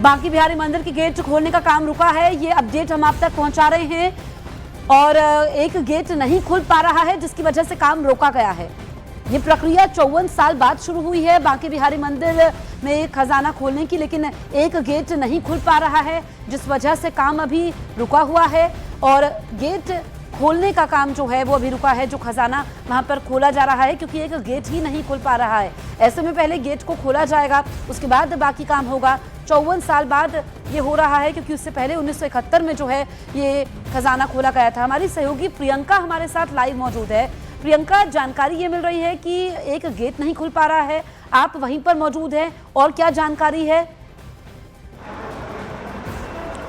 बांके बिहारी मंदिर के गेट खोलने का काम रुका है, ये अपडेट हम आप तक पहुंचा रहे हैं। और एक गेट नहीं खुल पा रहा है जिसकी वजह से काम रोका गया है। ये प्रक्रिया 54 साल बाद शुरू हुई है बांके बिहारी मंदिर में खजाना खोलने की, लेकिन एक गेट नहीं खुल पा रहा है जिस वजह से काम अभी रुका हुआ है। और गेट खोलने का काम जो है वो अभी रुका है, जो खजाना वहां पर खोला जा रहा है, क्योंकि एक गेट ही नहीं खुल पा रहा है। ऐसे में पहले गेट को खोला जाएगा, उसके बाद बाकी काम होगा। 54 साल बाद ये हो रहा है, क्योंकि उससे पहले 1971 में जो है ये खजाना खोला गया था। हमारी सहयोगी प्रियंका हमारे साथ लाइव मौजूद है। प्रियंका, जानकारी ये मिल रही है कि एक गेट नहीं खुल पा रहा है, आप वहीं पर मौजूद हैं, और क्या जानकारी है?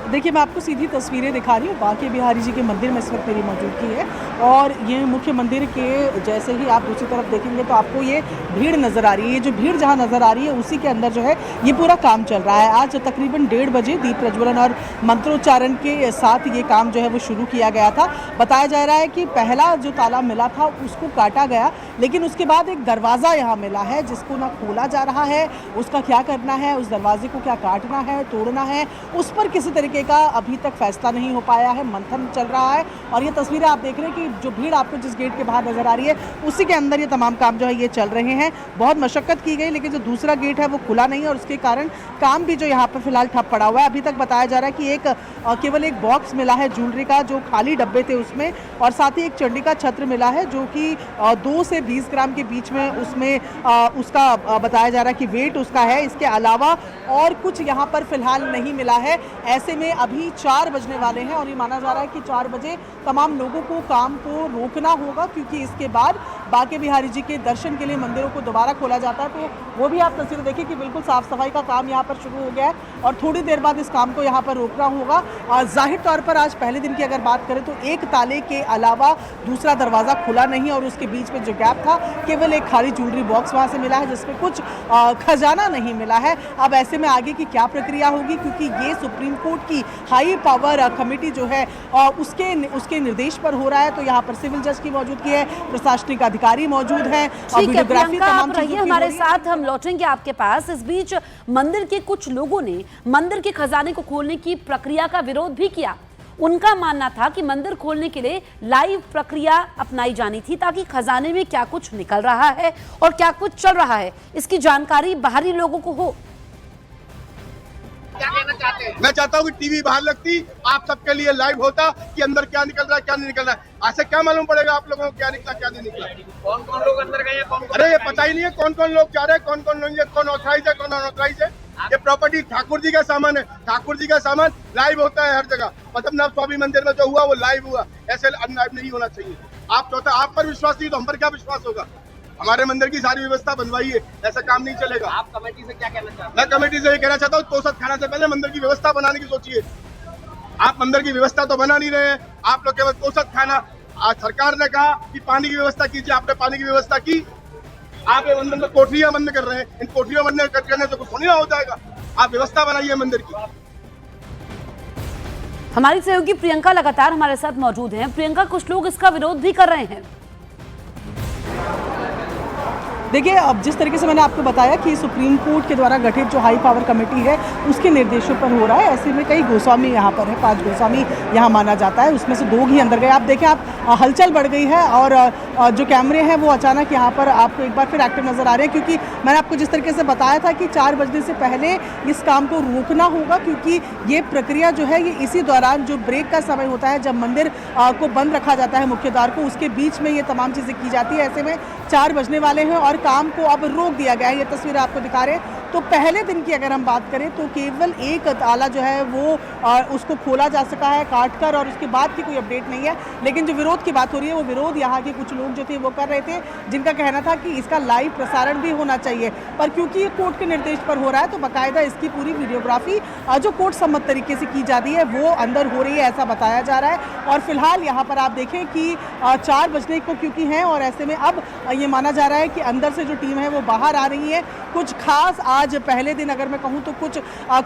देखिए, मैं आपको सीधी तस्वीरें दिखा रही हूँ बांके बिहारी जी के मंदिर में इस वक्त मेरी मौजूदगी है। और ये मुख्य मंदिर के जैसे ही आप दूसरी तरफ देखेंगे तो आपको ये भीड़ नज़र आ रही है। ये जो भीड़ जहाँ नज़र आ रही है उसी के अंदर जो है ये पूरा काम चल रहा है। आज तकरीबन 1:30 बजे दीप प्रज्वलन और मंत्रोच्चारण के साथ ये काम जो है वो शुरू किया गया था। बताया जा रहा है कि पहला जो ताला मिला था उसको काटा गया, लेकिन उसके बाद एक दरवाज़ा यहाँ मिला है जिसको ना खोला जा रहा है। उसका क्या करना है, उस दरवाजे को क्या काटना है, तोड़ना है, उस पर किसी तरीके का अभी तक फैसला नहीं हो पाया है। मंथन चल रहा है। और ये तस्वीरें आप देख रहे हैं कि जो भीड़ आपको जिस गेट के बाहर नजर आ रही है उसी के अंदर ये तमाम काम जो है ये चल रहे हैं। बहुत मशक्कत की गई, लेकिन जो दूसरा गेट है वो खुला नहीं है और उसके कारण काम भी जो यहाँ पर फिलहाल ठप पड़ा हुआ है। अभी तक बताया जा रहा है कि केवल एक बॉक्स मिला है ज्वेलरी का, जो खाली डब्बे थे उसमें, और साथ ही एक चंडी का छत्र मिला है जो कि 2 से 20 ग्राम के बीच में उसमें उसका बताया जा रहा है कि वेट उसका है। इसके अलावा और कुछ यहाँ पर फिलहाल नहीं मिला है। ऐसे में अभी 4 बजने वाले हैं और ये माना जा रहा है कि 4 बजे तमाम लोगों को काम को रोकना होगा, क्योंकि इसके बाद बांके बिहारी जी के दर्शन के लिए मंदिरों को दोबारा खोला जाता है। तो वो भी आप तस्वीर देखिए कि बिल्कुल साफ सफाई का काम यहाँ पर शुरू हो गया है और थोड़ी देर बाद इस काम को यहाँ पर रोकना होगा। जाहिर तौर पर आज पहले दिन की अगर बात करें तो एक ताले के अलावा दूसरा दरवाज़ा खुला नहीं और उसके बीच में जो गैप था केवल एक खाली ज्वेलरी बॉक्स वहाँ से मिला है जिसमें कुछ खजाना नहीं मिला है। अब ऐसे में आगे की क्या प्रक्रिया होगी, क्योंकि ये सुप्रीम कोर्ट की हाई पावर कमेटी जो है उसके निर्देश पर हो रहा है। तो यहाँ पर सिविल जज की मौजूदगी है, प्रशासनिक अधिकारी मौजूद हैं, वीडियोग्राफी तमाम चीजें हमारे साथ, हम लौटेंगे आपके पास। इस बीच मंदिर के कुछ लोगों ने मंदिर के खजाने को खोलने की प्रक्रिया का विरोध भी किया। उनका मानना था कि मंदिर खोलने के लिए लाइव प्रक्रिया अपनाई जानी थी, ताकि खजाने में क्या कुछ निकल रहा है और क्या कुछ चल रहा है इसकी जानकारी बाहरी लोगों को हो। क्या कहना चाहते हैं? मैं चाहता हूँ कि टीवी बाहर लगती, आप सबके लिए लाइव होता कि अंदर क्या निकल रहा है क्या नहीं निकल रहा है। ऐसे क्या मालूम पड़ेगा आप लोगों को क्या निकला क्या नहीं निकला? कौन कौन लोग अंदर गए, अरे ये पता ही नहीं है कौन कौन लोग जा रहे हैं, कौन कौन लोग, कौन ऑथराइज है कौन अनऑथराइज है। ये प्रॉपर्टी ठाकुर जी का सामान है, ठाकुर जी का सामान लाइव होता है हर जगह। पद्मनाभ स्वामी मंदिर में जो हुआ वो लाइव हुआ, ऐसे लाइव नहीं होना चाहिए। आप चौथा आप पर विश्वास नहीं तो हम पर क्या विश्वास होगा? हमारे मंदिर की सारी व्यवस्था बनवाई है, ऐसा काम नहीं चलेगा। आप कमेटी से क्या कहना चाहते हैं? मैं कमेटी से ये कहना चाहता हूँ तोसत खाना से पहले मंदिर की व्यवस्था बनाने की सोचिए। आप मंदिर की व्यवस्था तो बना नहीं रहे हैं, आप लोग केवल तोसत खाना। आज सरकार ने कहा कि पानी की व्यवस्था कीजिए, आपने पानी की व्यवस्था की। आप मंदिर में कोठरियां बंद कर रहे हैं, इन कोठरियां बंद करने से कुछ नहीं हो जाएगा। आप व्यवस्था बनाइए मंदिर की। हमारी सहयोगी प्रियंका लगातार हमारे साथ मौजूद हैं। प्रियंका, कुछ लोग इसका विरोध भी कर रहे हैं। देखिए, अब जिस तरीके से मैंने आपको बताया कि सुप्रीम कोर्ट के द्वारा गठित जो हाई पावर कमेटी है उसके निर्देशों पर हो रहा है। ऐसे में कई गोस्वामी यहाँ पर है, 5 गोस्वामी यहाँ माना जाता है, उसमें से 2 ही अंदर गए। आप देखें, आप हलचल बढ़ गई है और जो कैमरे हैं वो अचानक यहाँ पर आपको एक बार फिर एक्टिव नज़र आ रहे हैं, क्योंकि मैंने आपको जिस तरीके से बताया था कि 4 बजने से पहले इस काम को रोकना होगा, क्योंकि ये प्रक्रिया जो है ये इसी दौरान जो ब्रेक का समय होता है, जब मंदिर को बंद रखा जाता है मुख्य द्वार को, उसके बीच में ये तमाम चीज़ें की जाती है। ऐसे में 4 बजने वाले हैं और काम को अब रोक दिया गया है। ये तस्वीर आपको दिखा रहे हैं। तो पहले दिन की अगर हम बात करें तो केवल एक ताला जो है वो उसको खोला जा सका है काटकर, और उसके बाद की कोई अपडेट नहीं है। लेकिन जो विरोध की बात हो रही है वो विरोध यहाँ के कुछ लोग जो थे वो कर रहे थे, जिनका कहना था कि इसका लाइव प्रसारण भी होना चाहिए। पर क्योंकि ये कोर्ट के निर्देश पर हो रहा है तो बाकायदा इसकी पूरी वीडियोग्राफी जो कोर्ट सम्मत तरीके से की जाती है वो अंदर हो रही है, ऐसा बताया जा रहा है। और फिलहाल यहाँ पर आप देखें कि 4 बजने को क्योंकि हैं और ऐसे में अब ये माना जा रहा है कि अंदर से जो टीम है वो बाहर आ रही है। कुछ खास आज पहले दिन अगर मैं कहूँ तो कुछ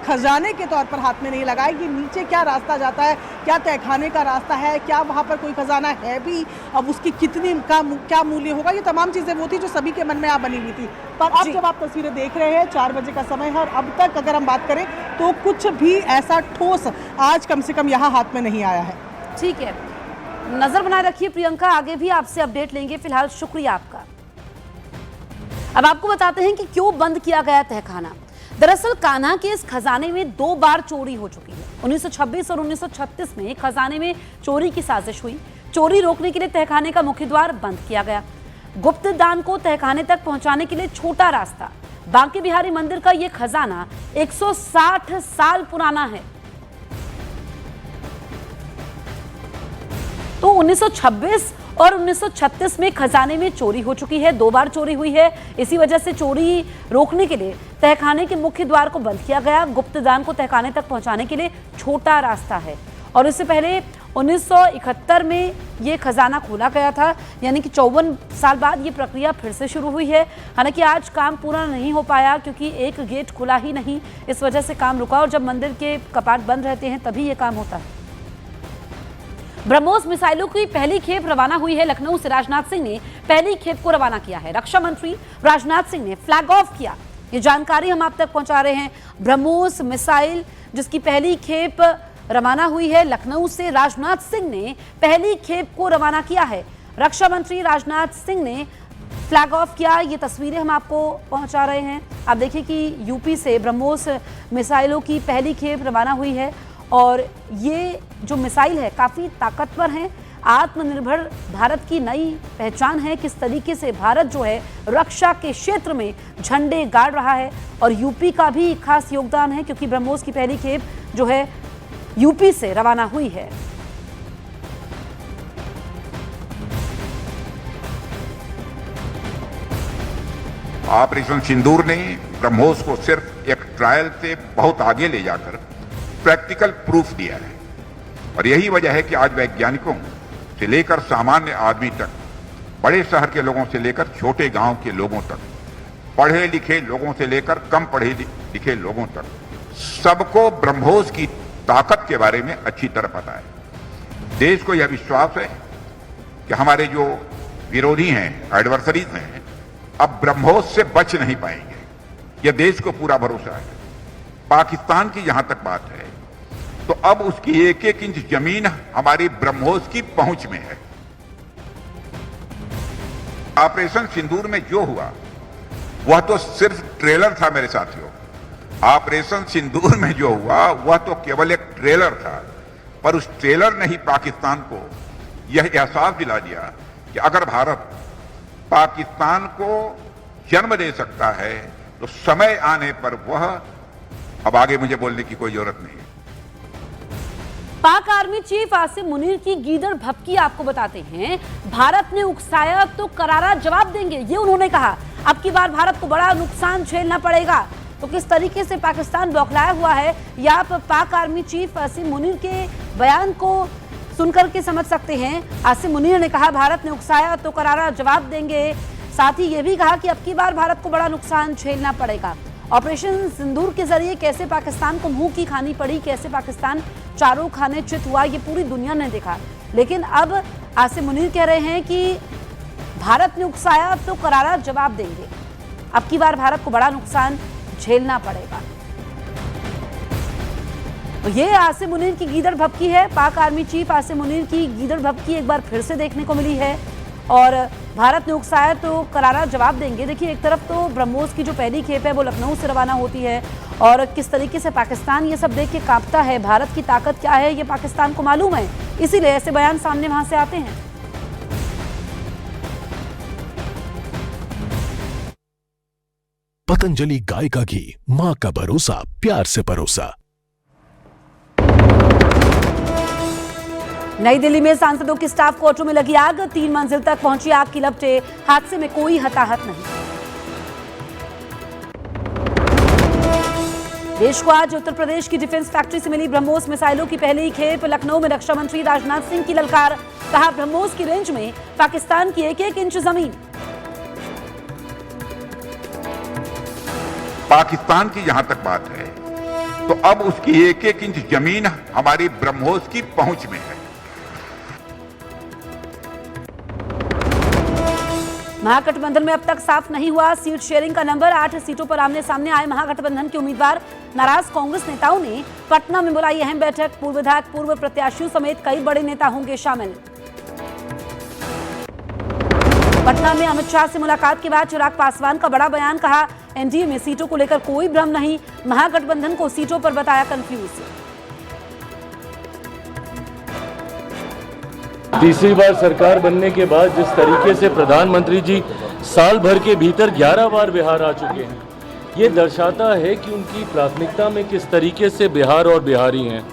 खजाने के तौर पर हाथ में नहीं लगाए कि नीचे क्या रास्ता जाता है, क्या तहखाने का रास्ता है, क्या वहाँ पर कोई खजाना है भी, अब उसकी कितनी का क्या मूल्य होगा, ये तमाम चीज़ें वो थी जो सभी के मन में बनी हुई थी। पर अब जब आप तस्वीरें देख रहे हैं 4 बजे का समय है और अब तक अगर हम बात करें तो कुछ भी ऐसा ठोस आज कम से कम यहाँ हाथ में नहीं आया है। ठीक है, नजर बनाए रखिए प्रियंका, आगे भी आपसे अपडेट लेंगे। फिलहाल शुक्रिया आपका। अब आपको बताते हैं कि क्यों बंद किया गया तहखाना। दरअसल कान्हा के इस खजाने में 2 बार चोरी हो चुकी है। 1926 और 1936 में खजाने में चोरी की साजिश हुई। चोरी रोकने के लिए तहखाने का मुख्य द्वार बंद किया गया। गुप्त दान को तहखाने तक पहुंचाने के लिए छोटा रास्ता। बांके बिहारी मंदिर का यह खजाना 160 साल पुराना है। तो 1926 और 1936 में खजाने में चोरी हो चुकी है, 2 बार चोरी हुई है। इसी वजह से चोरी रोकने के लिए तहखाने के मुख्य द्वार को बंद किया गया। गुप्त दान को तहखाने तक पहुंचाने के लिए छोटा रास्ता है। और इससे पहले 1971 में ये खजाना खोला गया था, यानी कि 54 साल बाद ये प्रक्रिया फिर से शुरू हुई है। हालांकि आज काम पूरा नहीं हो पाया क्योंकि एक गेट खुला ही नहीं, इस वजह से काम रुका और जब मंदिर के कपाट बंद रहते हैं तभी ये काम होता है। ब्रह्मोस मिसाइलों की पहली खेप रवाना हुई है। लखनऊ से राजनाथ सिंह ने पहली खेप को रवाना किया है। रक्षा मंत्री राजनाथ सिंह ने फ्लैग ऑफ किया, ये जानकारी हम आप तक पहुंचा रहे हैं। ब्रह्मोस मिसाइल जिसकी पहली खेप रवाना हुई है, लखनऊ से राजनाथ सिंह ने पहली खेप को रवाना किया है। रक्षा मंत्री राजनाथ सिंह ने फ्लैग ऑफ किया, ये तस्वीरें हम आपको पहुंचा रहे हैं। आप देखिए कि यूपी से ब्रह्मोस मिसाइलों की पहली खेप रवाना हुई है और ये जो मिसाइल है काफ़ी ताकतवर हैं। आत्मनिर्भर भारत की नई पहचान है, किस तरीके से भारत जो है रक्षा के क्षेत्र में झंडे गाड़ रहा है। और यूपी का भी खास योगदान है क्योंकि ब्रह्मोस की पहली खेप जो है यूपी से रवाना हुई है। ऑपरेशन सिंदूर ने ब्रह्मोस को सिर्फ एक ट्रायल से बहुत आगे ले जाकर प्रैक्टिकल प्रूफ दिया है और यही वजह है कि आज वैज्ञानिकों से लेकर सामान्य आदमी तक, बड़े शहर के लोगों से लेकर छोटे गांव के लोगों तक, पढ़े लिखे लोगों से लेकर कम पढ़े लिखे लोगों तक, सबको ब्रह्मोस की ताकत के बारे में अच्छी तरह पता है। देश को यह विश्वास है कि हमारे जो विरोधी हैं, एडवर्सरीज हैं, अब ब्रह्मोस से बच नहीं पाएंगे। यह देश को पूरा भरोसा है। पाकिस्तान की जहां तक बात है तो अब उसकी 1-1 इंच जमीन हमारी ब्रह्मोस की पहुंच में है। ऑपरेशन सिंदूर में जो हुआ वह तो सिर्फ ट्रेलर था मेरे साथियों। ऑपरेशन सिंदूर में जो हुआ वह तो केवल एक ट्रेलर था, पर उस ट्रेलर ने ही पाकिस्तान को यह एहसास दिला दिया कि अगर भारत पाकिस्तान को जन्म दे सकता है तो समय आने पर वह, अब आगे मुझे बोलने की कोई जरूरत नहीं है। पाक आर्मी चीफ आसिम मुनीर की गीदड़ भपकी आपको बताते हैं। भारत ने उकसाया तो करारा जवाब देंगे, ये उन्होंने कहा। अब की बार भारत को बड़ा नुकसान झेलना पड़ेगा। तो किस तरीके से पाकिस्तान बौखलाया हुआ है, या आप पाक आर्मी चीफ आसिम मुनीर के बयान को सुनकर के समझ सकते हैं। आसिम मुनीर ने कहा भारत ने उकसाया तो करारा जवाब देंगे। साथ ही ये भी कहा कि अब की बार भारत को बड़ा नुकसान झेलना पड़ेगा। ऑपरेशन सिंदूर के जरिए कैसे पाकिस्तान को मुंह की खानी पड़ी, कैसे पाकिस्तान चारों खाने चित हुआ, ये पूरी दुनिया ने देखा। लेकिन अब आसिम मुनीर कह रहे हैं कि भारत ने उकसाया तो करारा जवाब देंगे। अब की बार भारत को बड़ा नुकसान झेलना पड़ेगा। तो ये आसिम मुनीर की गीदड़ भपकी है। पाक आर्मी चीफ आसिम मुनीर की गीदड़ भपकी एक बार फिर से देखने को मिली है और भारत ने उकसाया तो करारा जवाब देंगे। देखिए, एक तरफ तो ब्रह्मोस की जो पहली खेप है वो लखनऊ से रवाना होती है और किस तरीके से पाकिस्तान ये सब देख के कांपता है। भारत की ताकत क्या है ये पाकिस्तान को मालूम है, इसीलिए ऐसे बयान सामने वहां से आते हैं। पतंजलि गाय का घी, मां का भरोसा, प्यार से परोसा। नई दिल्ली में सांसदों की स्टाफ क्वार्टर में लगी आग, 3 मंजिल तक पहुंची आग की लपटें। हादसे में कोई हताहत नहीं। देश को आज उत्तर प्रदेश की डिफेंस फैक्ट्री से मिली ब्रह्मोस मिसाइलों की पहली खेप। लखनऊ में रक्षा मंत्री राजनाथ सिंह की ललकार, कहा ब्रह्मोस की रेंज में पाकिस्तान की 1-1 इंच जमीन। पाकिस्तान की जहां तक बात है तो अब उसकी एक एक इंच जमीन हमारी ब्रह्मोस की पहुंच में है। महागठबंधन में अब तक साफ नहीं हुआ सीट शेयरिंग का नंबर। 8 सीटों पर आमने सामने आए महागठबंधन के उम्मीदवार। नाराज कांग्रेस नेताओं ने पटना में बुलाई अहम बैठक। पूर्व विधायक, पूर्व प्रत्याशियों समेत कई बड़े नेता होंगे शामिल। पटना में अमित शाह से मुलाकात के बाद चिराग पासवान का बड़ा बयान। कहा, एनडीए में सीटों को लेकर कोई भ्रम नहीं, महागठबंधन को सीटों पर बताया कंफ्यूज। तीसरी बार सरकार बनने के बाद जिस तरीके से प्रधानमंत्री जी साल भर के भीतर 11 बार बिहार आ चुके हैं, ये दर्शाता है कि उनकी प्राथमिकता में किस तरीके से बिहार और बिहारी हैं।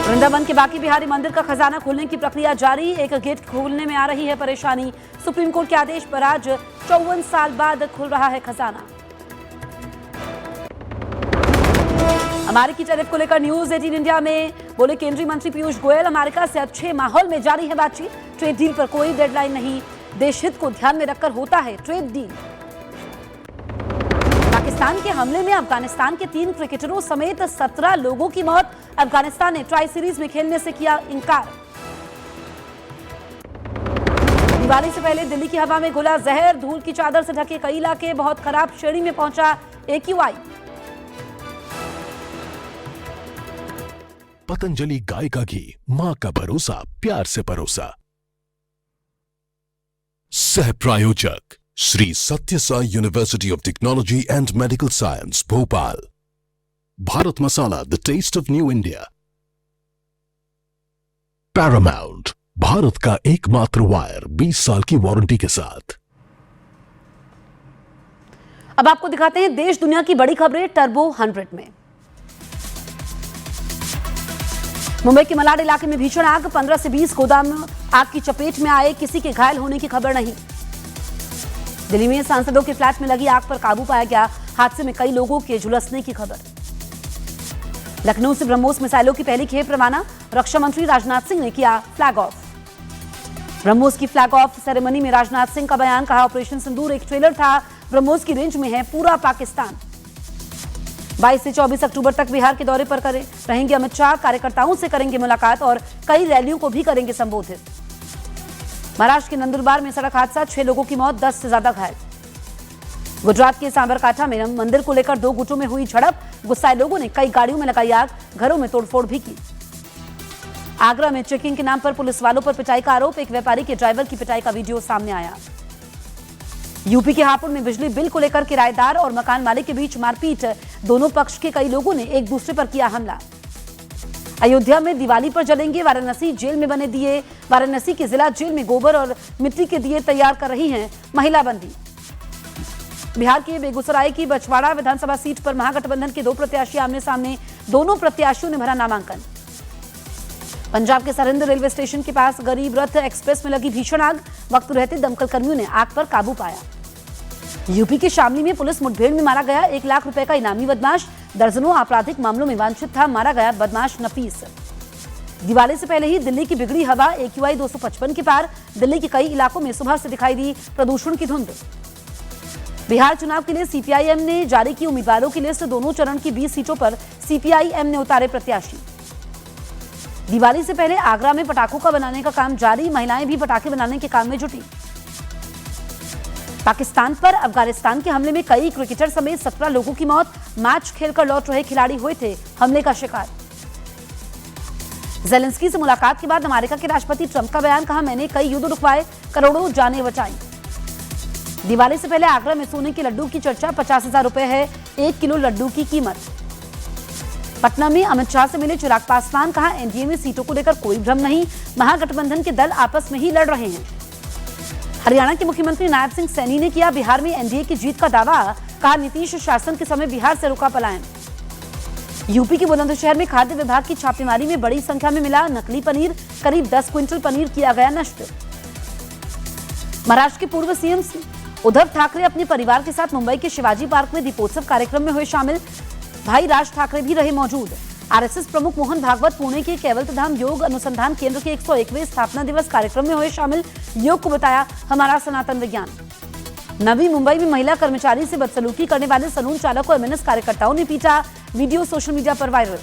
वृंदावन के बाकी बिहारी मंदिर का खजाना खोलने की प्रक्रिया जारी। एक गेट खोलने में आ रही है परेशानी। सुप्रीम कोर्ट के आदेश पर आज 54 साल बाद खुल रहा है खजाना। अमेरिकी टैरिफ को लेकर न्यूज 18 इंडिया में बोले केंद्रीय मंत्री पीयूष गोयल, अमेरिका से अच्छे माहौल में जारी है बातचीत। ट्रेड डील पर कोई डेडलाइन नहीं, देश हित को ध्यान में रखकर होता है ट्रेड डील। पाकिस्तान के हमले में अफगानिस्तान के 3 क्रिकेटरों समेत 17 लोगों की मौत। अफगानिस्तान ने ट्राई सीरीज में खेलने से किया इंकार। दिवाली से पहले दिल्ली की हवा में घुला जहर। धूल की चादर से ढके कई इलाके, बहुत खराब श्रेणी में पहुंचा AQI। पतंजलि गाय का घी, मां का भरोसा, प्यार से परोसा। सह प्रायोजक Shri Satya Sai university of technology and medical science Bhopal. Bharat Masala, the taste of new India. Paramount, Bharat का एकमात्र वायर 20 साल की वारंटी के साथ। अब आपको दिखाते हैं देश दुनिया की बड़ी खबरें टर्बो 100 में। मुंबई के मलाड इलाके में भीषण आग। 15 से 20 गोदाम आग की चपेट में आए, किसी के घायल होने की खबर नहीं। दिल्ली में सांसदों के फ्लैट में लगी आग पर काबू पाया गया। हादसे में कई लोगों के झुलसने की खबर। लखनऊ से ब्रह्मोस मिसाइलों की पहली खेप रवाना। रक्षा मंत्री राजनाथ सिंह ने किया फ्लैग ऑफ। ब्रह्मोस की फ्लैग ऑफ सेरेमनी में राजनाथ सिंह का बयान। कहा, ऑपरेशन सिंदूर एक ट्रेलर था, ब्रह्मोस की रेंज में है पूरा पाकिस्तान। 22 से 24 अक्टूबर तक बिहार के दौरे पर रहेंगे अमित शाह। कार्यकर्ताओं से करेंगे मुलाकात और कई रैलियों को भी करेंगे संबोधित। महाराष्ट्र के नंदुरबार में सड़क हादसा, 6 लोगों की मौत, 10 से ज्यादा घायल। गुजरात के सांबरकाठा में मंदिर को लेकर 2 गुटों में हुई झड़प। गुस्साए लोगों ने कई गाड़ियों में लगाई आग, घरों में तोड़फोड़ भी की। आगरा में चेकिंग के नाम पर पुलिस वालों पर पिटाई का आरोप। एक व्यापारी के ड्राइवर की पिटाई का वीडियो सामने आया। यूपी के हापुड़ में बिजली बिल को लेकर किराएदार और मकान मालिक के बीच मारपीट। दोनों पक्ष के कई लोगों ने एक दूसरे पर किया हमला। अयोध्या में दिवाली पर जलेंगे वाराणसी जेल में बने दिए। वाराणसी के जिला जेल में गोबर और मिट्टी के दिए तैयार कर रही हैं महिला बंदी। बिहार के बेगूसराय की बछवाड़ा विधानसभा सीट पर महागठबंधन के 2 प्रत्याशी आमने सामने। दोनों प्रत्याशियों ने भरा नामांकन। पंजाब के सरहिंद रेलवे स्टेशन के पास गरीब रथ एक्सप्रेस में लगी भीषण आग। वक्त रहते दमकल कर्मियों ने आग पर काबू पाया। यूपी के शामली में पुलिस मुठभेड़ में मारा गया 1 लाख रुपए का इनामी बदमाश। दर्जनों आपराधिक मामलों में वांछित था, मारा गया बदमाश नफीस। दिवाली से पहले ही दिल्ली की बिगड़ी हवा, AQI 255 के पार। दिल्ली के कई इलाकों में सुबह से दिखाई दी प्रदूषण की धुंध। बिहार चुनाव के लिए CPIM ने जारी की उम्मीदवारों की लिस्ट। दोनों चरण की 20 सीटों पर CPIM ने उतारे प्रत्याशी। दिवाली से पहले आगरा में पटाखों का बनाने का काम जारी। महिलाएं भी पटाखे बनाने के काम में जुटी। पाकिस्तान पर अफगानिस्तान के हमले में कई क्रिकेटर समेत 17 लोगों की मौत। मैच खेलकर लौट रहे खिलाड़ी हुए थे हमले का शिकार। ज़ेलेंस्की से मुलाकात के बाद अमेरिका के राष्ट्रपति ट्रंप का बयान। कहा, मैंने कई युद्ध रुकवाए, करोड़ों जानें बचाई। दिवाली से पहले आगरा में सोने के लड्डू की चर्चा। 50,000 रुपए है 1 किलो लड्डू की कीमत। पटना में अमित शाह से मिले चिराग पासवान। कहा, एनडीए में सीटों को लेकर कोई भ्रम नहीं, महागठबंधन के दल आपस में ही लड़ रहे हैं। हरियाणा के मुख्यमंत्री नायब सिंह सैनी ने किया बिहार में एनडीए की जीत का दावा। कहा, नीतीश शासन के समय बिहार से रुका पलायन। यूपी के बुलंदशहर में खाद्य विभाग की छापेमारी में बड़ी संख्या में मिला नकली पनीर। करीब 10 क्विंटल पनीर किया गया नष्ट। महाराष्ट्र के पूर्व सीएम उद्धव ठाकरे अपने परिवार के साथ मुंबई के शिवाजी पार्क में दीपोत्सव कार्यक्रम में हुए शामिल। भाई राज ठाकरे भी रहे मौजूद। आरएसएस प्रमुख मोहन भागवत पुणे के कैवल्यधाम योग अनुसंधान केंद्र के 101वें स्थापना दिवस कार्यक्रम में हुए शामिल। योग को बताया हमारा सनातन विज्ञान। नवी मुंबई में महिला कर्मचारी से बदसलूकी करने वाले सलून चालक को एमएनएस कार्यकर्ताओं ने पीटा, वीडियो सोशल मीडिया पर वायरल।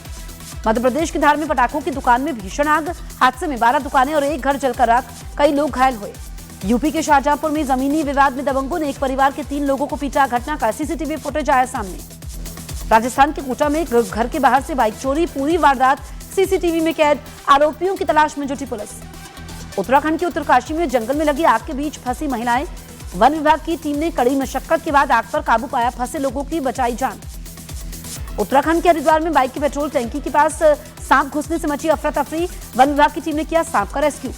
मध्य प्रदेश की धार में पटाखों की दुकान में भीषण आग, हादसे में 12 दुकानें और एक घर जलकर राख, कई लोग घायल हुए। यूपी के शाहजहांपुर में जमीनी विवाद में दबंगों ने एक परिवार के 3 लोगों को पीटा, घटना का सीसीटीवी फुटेज आया सामने। राजस्थान के कोटा में घर के बाहर से बाइक चोरी, पूरी वारदात सीसीटीवी में कैद, आरोपियों की तलाश में जुटी पुलिस। उत्तराखंड के उत्तरकाशी में जंगल में लगी आग के बीच फंसी महिलाएं, वन विभाग की टीम ने कड़ी मशक्कत के बाद आग पर काबू पाया, फंसे लोगों की बचाई जान। उत्तराखंड के हरिद्वार में बाइक की पेट्रोल टैंकी के पास सांप घुसने से मची अफरा तफरी, वन विभाग की टीम ने किया सांप का रेस्क्यू।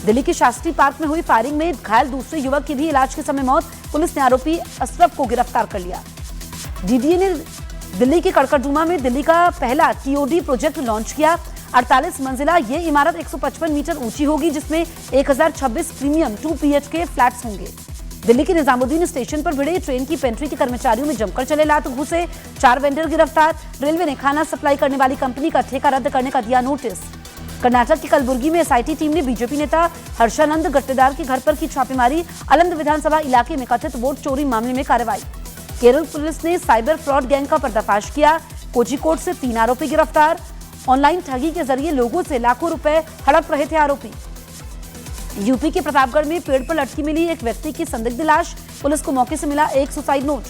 दिल्ली के शास्त्री पार्क में हुई फायरिंग में घायल दूसरे युवक की भी इलाज के समय मौत, पुलिस ने आरोपी अशरफ को गिरफ्तार कर लिया। डीडीए ने दिल्ली के कड़कड़डूमा में दिल्ली का पहला टीओडी प्रोजेक्ट लॉन्च किया। 48 मंजिला ये इमारत 155 मीटर ऊंची होगी, जिसमें 1026 प्रीमियम 2 BHK फ्लैट्स होंगे। दिल्ली के निजामुद्दीन स्टेशन पर भिड़े ट्रेन की पेंट्री के कर्मचारियों में जमकर चले लात घुसे, 4 वेंडर गिरफ्तार। रेलवे ने खाना सप्लाई करने वाली कंपनी का ठेका रद्द करने का दिया नोटिस। कर्नाटक के कलबुर्गी में एसआईटी टीम ने बीजेपी नेता हर्षानंद गट्टेदार के घर पर की छापेमारी, अलंद विधानसभा इलाके में कथित वोट चोरी मामले में कार्रवाई। केरल पुलिस ने साइबर फ्रॉड गैंग का पर्दाफाश किया, कोझिकोड से 3 आरोपी गिरफ्तार। ऑनलाइन ठगी के जरिए लोगों से लाखों रुपए हड़प रहे थे आरोपी। यूपी के प्रतापगढ़ में पेड़ पर लटकी मिली एक व्यक्ति की संदिग्ध लाश, पुलिस को मौके से मिला एक suicide note.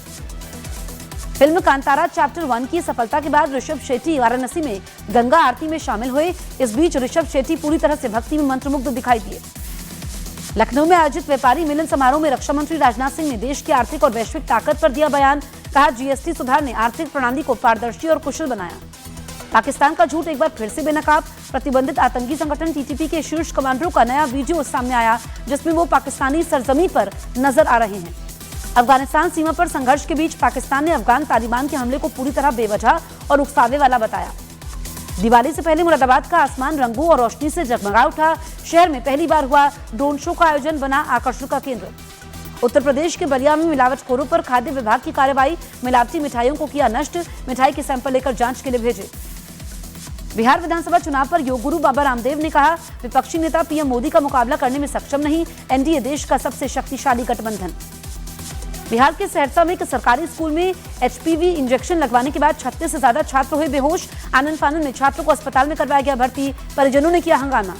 Film Kantara chapter 1 की सफलता के बाद ऋषभ शेट्टी वाराणसी में गंगा आरती में शामिल हुए। इस बीच ऋषभ शेट्टी पूरी तरह से भक्ति में मंत्रमुग्ध दिखाई दिए। लखनऊ में आयोजित व्यापारी मिलन समारोह में रक्षा मंत्री राजनाथ सिंह ने देश की आर्थिक और वैश्विक ताकत पर दिया बयान, कहा जीएसटी सुधार ने आर्थिक प्रणाली को पारदर्शी और कुशल बनाया। पाकिस्तान का झूठ एक बार फिर से बेनकाब, प्रतिबंधित आतंकी संगठन टीटीपी के शीर्ष कमांडरों का नया वीडियो सामने आया, जिसमें वो पाकिस्तानी सरजमीन पर नजर आ रहे हैं। अफगानिस्तान सीमा पर संघर्ष के बीच पाकिस्तान ने अफगान तालिबान के हमले को पूरी तरह बेवजह और उकसावे वाला बताया। दिवाली से पहले मुरादाबाद का आसमान रंगों और रोशनी से जगमगा उठा, शहर में पहली बार हुआ ड्रोन शो का आयोजन, बना आकर्षण का केंद्र। उत्तर प्रदेश के बलिया में मिलावटखोरों पर खाद्य विभाग की कार्रवाई, मिलावटी मिठाइयों को किया नष्ट, मिठाई के सैंपल लेकर जांच के लिए भेजे। बिहार विधानसभा चुनाव पर योग गुरु बाबा रामदेव ने कहा, विपक्षी नेता पीएम मोदी का मुकाबला करने में सक्षम नहीं, एनडीए देश का सबसे शक्तिशाली गठबंधन। बिहार के सहरसा में एक सरकारी स्कूल में एचपीवी इंजेक्शन लगवाने के बाद 36 से ज्यादा छात्र हुए बेहोश, आनन फानन में छात्रों को अस्पताल में करवाया गया भर्ती, परिजनों ने किया हंगामा।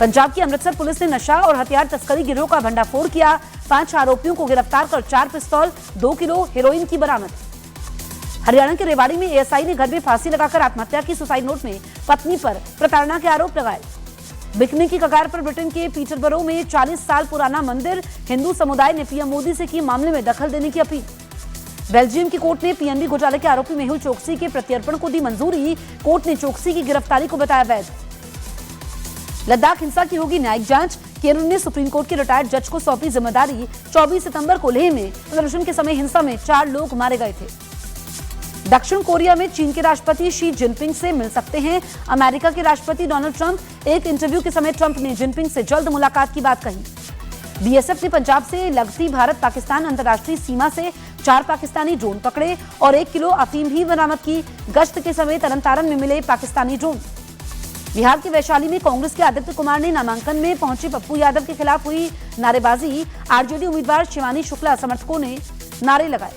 पंजाब की अमृतसर पुलिस ने नशा और हथियार तस्करी गिरोह का भंडाफोड़ किया, 5 आरोपियों को गिरफ्तार कर 4 पिस्तौल 2 किलो हेरोइन की बरामद। हरियाणा के रेवाड़ी में एएसआई ने घर में फांसी लगाकर आत्महत्या की, सुसाइड नोट में पत्नी पर प्रताड़ना के आरोप लगाए। बिकने की कगार पर ब्रिटेन के पीटरबरो में 40 साल पुराना मंदिर, हिंदू समुदाय ने पीएम मोदी से की मामले में दखल देने की अपील। बेल्जियम की कोर्ट ने पीएनबी घोटाले के आरोपी मेहुल चोकसी के प्रत्यर्पण को दी मंजूरी, कोर्ट ने चोकसी की गिरफ्तारी को बताया वैध। लद्दाख हिंसा की होगी न्यायिक जांच, केरल ने सुप्रीम कोर्ट के रिटायर्ड जज को सौंपी जिम्मेदारी। 24 सितंबर को लेह में प्रदर्शन के समय हिंसा में 4 लोग मारे गए थे। दक्षिण कोरिया में चीन के राष्ट्रपति शी जिनपिंग से मिल सकते हैं अमेरिका के राष्ट्रपति डोनाल्ड ट्रंप। एक इंटरव्यू के समय ट्रंप ने जिनपिंग से जल्द मुलाकात की बात कही। बीएसएफ ने पंजाब से लगती भारत पाकिस्तान अंतर्राष्ट्रीय सीमा से 4 पाकिस्तानी ड्रोन पकड़े और 1 किलो अफीम भी बरामद की। गश्त के समय तरन में मिले पाकिस्तानी ड्रोन। बिहार के वैशाली में कांग्रेस के आदित्य कुमार ने नामांकन में पहुंचे पप्पू यादव के खिलाफ हुई नारेबाजी, आरजेडी उम्मीदवार शिवानी शुक्ला समर्थकों ने नारे लगाए।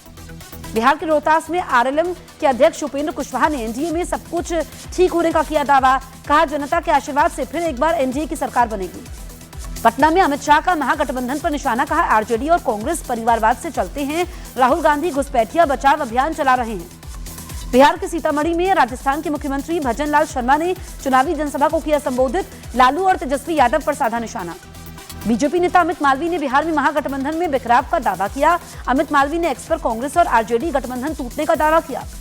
बिहार के रोहतास में आरएलएम के अध्यक्ष उपेंद्र कुशवाहा ने एनडीए में सब कुछ ठीक होने का किया दावा, कहा जनता के आशीर्वाद से फिर एक बार एनडीए की सरकार बनेगी। पटना में अमित शाह का महागठबंधन पर निशाना, कहा आरजेडी और कांग्रेस परिवारवाद से चलते हैं, राहुल गांधी घुसपैठिया बचाव अभियान चला रहे हैं। बिहार के सीतामढ़ी में राजस्थान के मुख्यमंत्री भजन लाल शर्मा ने चुनावी जनसभा को किया संबोधित, लालू और तेजस्वी यादव पर साधा निशाना। बीजेपी नेता अमित मालवीय ने बिहार में महागठबंधन में बिखराव का दावा किया। अमित मालवीय ने एक्स पर कांग्रेस और आरजेडी गठबंधन टूटने का दावा किया।